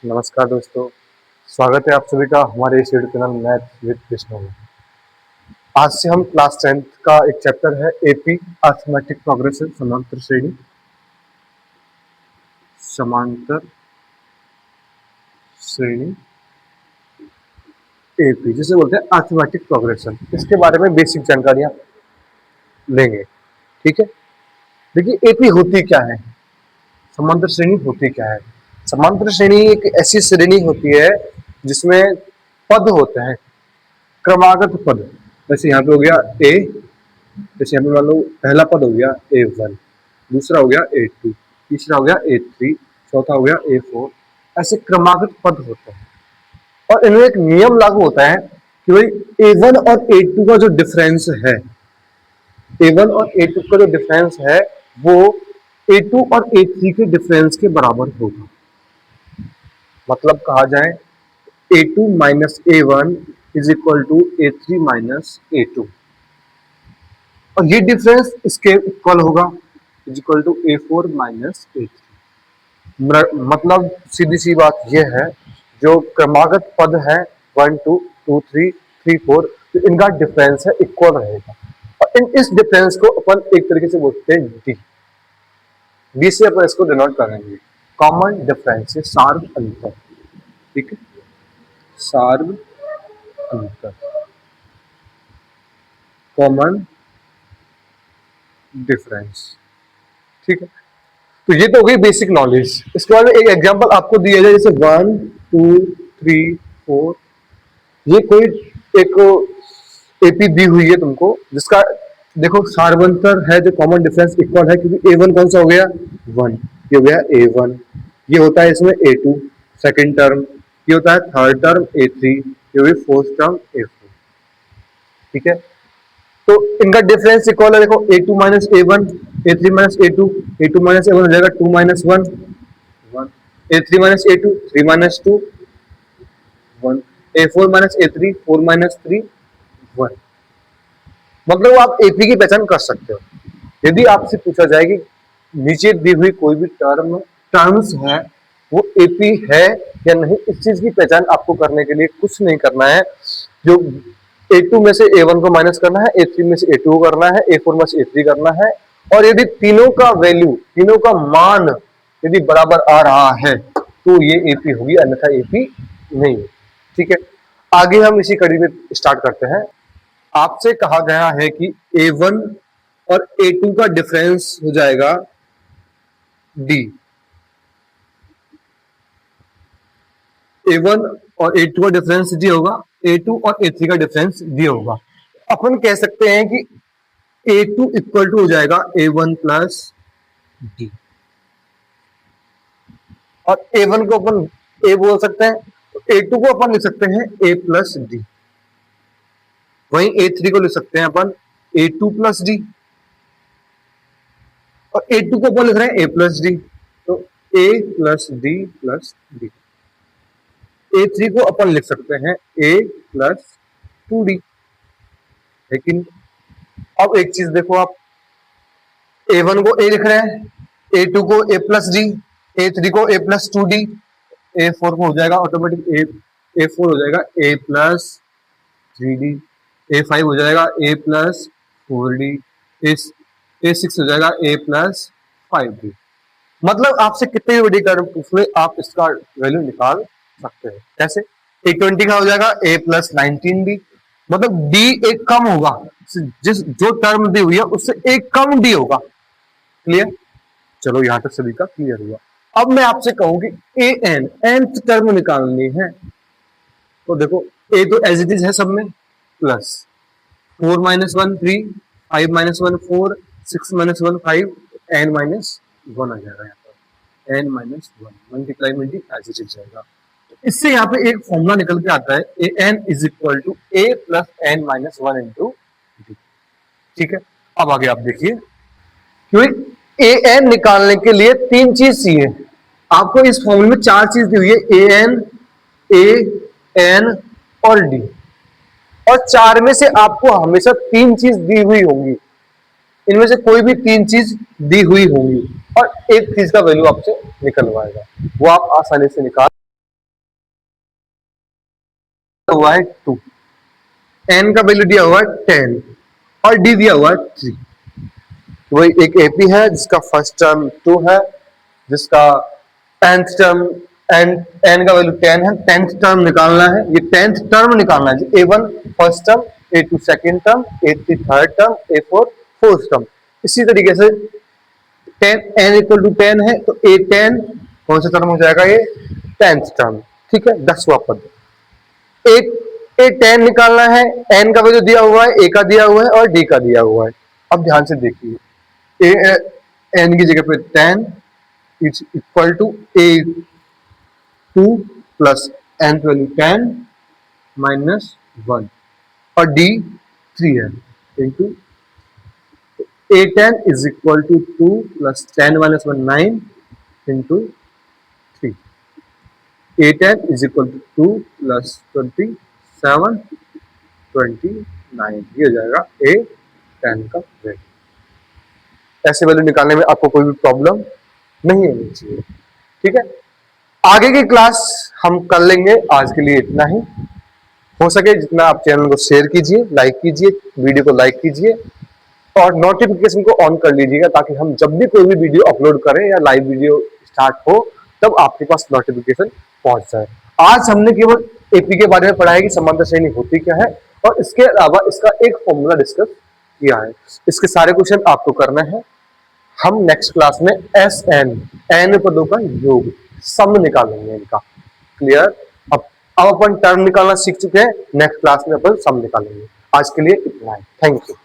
नमस्कार दोस्तों, स्वागत है आप सभी का हमारे इस YouTube channel math with Krishna में। आज से हम क्लास 10th का एक चैप्टर है एपी अर्थमेटिक प्रोग्रेशन समांतर श्रेणी एपी जिसे बोलते हैं अर्थमेटिक प्रोग्रेशन। इसके बारे में बेसिक जानकारियां लेंगे। ठीक है, देखिए एपी होती क्या है, समांतर श्रेणी होती क्या है। समांतर श्रेणी एक ऐसी श्रेणी होती है जिसमें पद होते हैं, क्रमागत पद। जैसे यहाँ पे हो गया ए, जैसे यहाँ पे मान लो पहला पद हो गया A1, दूसरा हो गया A2, तीसरा हो गया A3, चौथा हो गया A4। ऐसे क्रमागत पद होते हैं और इनमें एक नियम लागू होता है कि भाई A1 और A2 का जो डिफरेंस है, A1 और A2 का जो डिफरेंस है वो A2 और A3 के डिफरेंस के बराबर होगा। मतलब कहा जाए A2 minus A1 is equal to A3 minus A2, और ये डिफरेंस इसके इक्वल होगा, is equal to A4 minus A3। मतलब सीधी सी बात यह है, जो क्रमागत पद है 1 2 2 3 3 4, तो इनका डिफरेंस है इक्वल रहेगा। और इस डिफरेंस को अपन एक तरीके से बोलते हैं डी से अपन इसको डिनोट करेंगे, कॉमन डिफरेंस, सार्व अंतर। ठीक है, सार्व अंतर, कॉमन डिफरेंस। ठीक है, तो ये तो हो गई बेसिक नॉलेज। इसके बाद में एक एग्जांपल आपको दिया जाए, जैसे 1 2 3 4, ये कोई एक एपी दी हुई है तुमको, जिसका देखो सार्वंतर है, जो कॉमन डिफरेंस इक्वल है, क्योंकि A1 कौन सा हो गया 1, ये हो गया A1, ये होता है इसमें A2 सेकंड टर्म, ये होता है थर्ड टर्म A3, ये हुई फोर्थ टर्म A4। ठीक है, तो इनका डिफरेंस इक्वल है, देखो A2 minus A1, A3 minus A2, A2 minus A1 हो जाएगा 2 minus 1 1, A3 minus A2 3 minus 2 1, A4 minus A3 4 minus 3 1। मतलब आप एपी की पहचान कर सकते हो। यदि आपसे पूछा जाए कि नीचे दी हुई कोई भी टर्म्स है वो एपी है या नहीं, इस चीज की पहचान आपको करने के लिए कुछ नहीं करना है। जो A2 में से A1 को माइनस करना है, A3 में से A2 को करना है, A4 में से A3 करना है, और यदि तीनों का वैल्यू, तीनों का मान यदि बराबर आ रहा है तो ये एपी होगी, अन्यथा एपी नहीं है। ठीक है, आगे हम इसी कड़ी में स्टार्ट करते हैं। आपसे कहा गया है कि A1 और A2 का डिफरेंस हो जाएगा D। A1 और A2 का डिफरेंस D होगा, A2 और A3 का डिफरेंस D होगा। अपन कह सकते हैं कि A2 इक्वल टू हो जाएगा A1 प्लस D, और A1 को अपन A बोल सकते हैं, तो A2 को अपन लिख सकते हैं A प्लस D। वहीं A3 को लिख सकते हैं अपन A2 प्लस D, और A2 को अपन लिख रहे हैं A प्लस डी, तो A plus D plus D. A3 को अपन लिख सकते हैं A प्लस 2D। लेकिन अब एक चीज देखो, आप A1 को A लिख रहे हैं, A2 को A प्लस डी, A3 को A प्लस 2D, A4 को हो जाएगा ऑटोमेटिक A4 हो जाएगा A प्लस 3D, A5 हो जाएगा A प्लस 4D, A6 हो जाएगा A प्लस 5D। मतलब आपसे कितने भी बड़ी टर्म पूछ ले, आप इसका वैल्यू निकाल सकते हैं। कैसे? A20 का हो जाएगा A प्लस 19D, मतलब D एक कम होगा, जिस जो टर्म दी हुई है उससे एक कम D होगा। क्लियर? चलो यहां तक सभी का क्लियर हुआ। अब मैं आपसे कहूं कि nth टर्म निकालनी है, तो देखो A तो एज इट इज है सब में, plus 4 minus 1 3, 5 minus 1 4, 6 minus 1 5, n minus 1 आ जाएगा यहाँ पर, n माइनस 1 मल्टीप्लाई में डी एज इट इज जाएगा। इससे यहाँ पे एक फॉर्मूला निकल के आता है, an is equal to a plus n minus 1 into D. ठीक है, अब आगे आप देखिए, क्योंकि an निकालने के लिए तीन चीज चाहिए। आपको इस फॉर्मूले में चार चीज दी हुई है, an, a, n और d, और चार में से आपको हमेशा तीन चीज दी हुई होंगी, इनमें से कोई भी तीन चीज दी हुई होंगी, और एक चीज का वैल्यू आपसे निकलवाएगा, वो आप आसानी से निकाल हुआ है 2, n का वैल्यू दिया हुआ है 10 और d दिया हुआ है 3। वही एक एपी है जिसका फर्स्ट टर्म 2 है, जिसका nth टर्म n का वैल्यू 10 है, 10th टर्म निकालना है, ये 10th टर्म निकालना है, a1 first term, a2 second term, a3 third term, a4 fourth term. इसी तरीके से 10 n इक्वल टू 10 है तो a10 कौन सा टर्म हो जाएगा, ये 10th टर्म। ठीक है, 10वां पद। एक a10 निकालना है, n का वैल्यू दिया हुआ है, a का दिया हुआ है और d का दिया हुआ है। अब ध्यान से देखिए, n की जगह पे 10 is equal to a2 plus n value 10 minus 1 और d 3 है into a10 is equal to 2 plus 10 minus 1 9 into 3। a10 is equal to 2 plus 27 29, ये हो जाएगा a10 का वैल्यू। ऐसे वैल्यू निकालने में आपको कोई भी प्रॉब्लम नहीं होनी चाहिए। ठीक है, आगे की क्लास हम कर लेंगे, आज के लिए इतना ही। हो सके जितना आप चैनल को शेयर कीजिए, लाइक कीजिए, वीडियो को लाइक कीजिए और नोटिफिकेशन को ऑन कर लीजिएगा, ताकि हम जब भी कोई भी वीडियो अपलोड करें या लाइव वीडियो स्टार्ट हो तब आपके पास नोटिफिकेशन पहुंच जाए। आज हमने केवल एपी के बारे में पढ़ा है कि समांतर श्रेणी होती क्या है, और इसके अलावा इसका एक फॉर्मूला डिस्कस किया है। इसके सारे क्वेश्चन आपको करना है। हम नेक्स्ट क्लास में एन पदों का योग सम निकालेंगे इनका। क्लियर? अब अपन टर्म निकालना सीख चुके हैं, नेक्स्ट क्लास में अपन सम निकालेंगे। आज के लिए इतना है, थैंक यू।